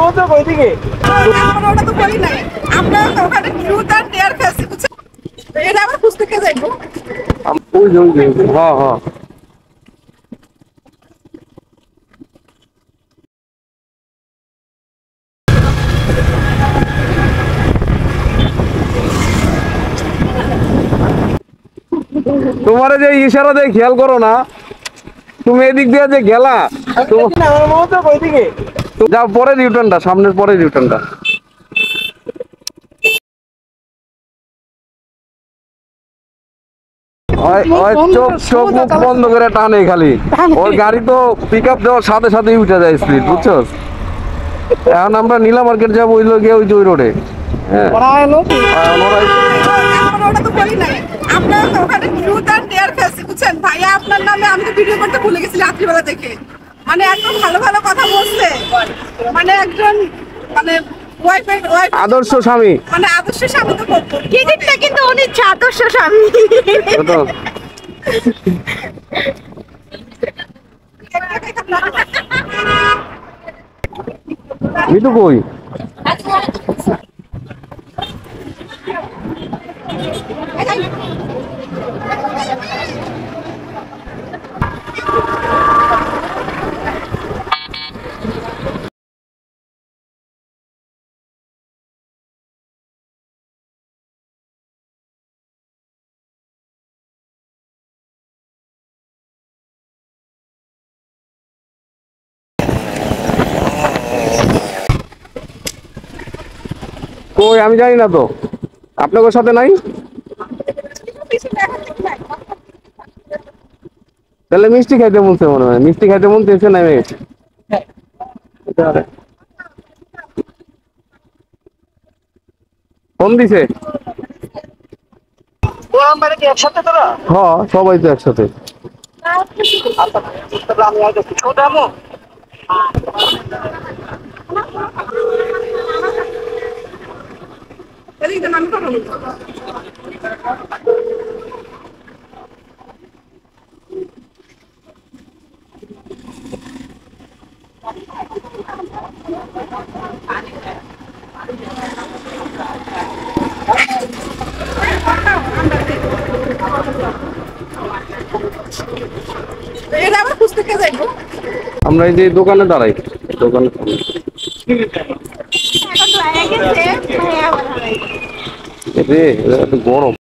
ওইদিকে আমরা ওটা তো করি নাই, আমরা ওখানে ট্রুথ আর ডেয়ার ফেসি বুঝছেন, এটা আবার খুঁজতে কে যাইবো। হ্যাঁ হ্যাঁ তোমার যে ইশারা দিয়ে খেয়াল করো না, তুমি এদিক দিয়ে যে গেলা ওইদিকে যাও পরের রিটার্নটা, সামনের পরের রিটার্নটা। চোখ মুখ বন্ধ করে টানে খালি, ওর গাড়ি তো পিক আপ দেওয়ার সাথে সাথেই উঠে যায় স্পিড, বুঝছো? এখন আমরা নীলা মার্কেট যাবো ওই লোক ওই যে ওই রোডে। হ্যাঁ আমরা ওটা তো করি নাই, আমরা ওখানে ট্রুথ আর ডেয়ার ফেসি বুঝছেন। ভাইয়া আপনার নামে আমি তো ভিডিও করতে ভুলে গেছি রাত্রিবেলা থেকে, মানে এত ভালো ভালো কথা বলছে, মানে একজন মানে আদর্শ স্বামী, মানে আদর্শ স্বামী তো বলতো, ক্রেডিটটা কিন্তু উনি আদর্শ স্বামী। মিটু কই? কই আমি জানি না তো, আপনাদের সাথে নাই? তাহলে মিষ্টি খাইতে বলছে মনে হয়, মিষ্টি খাইতে মন চেয়েছে নেমে গেছে। ফোন দিছে? একসাথে তোরা? হ্যাঁ সবাই তো একসাথে। আমি আগে ছোট আমো এদিকে নাম করো এটা আবার খুঁজতে কে যাইবো। আমরা এই যে দোকানে দাঁড়াই, দোকানে গরম।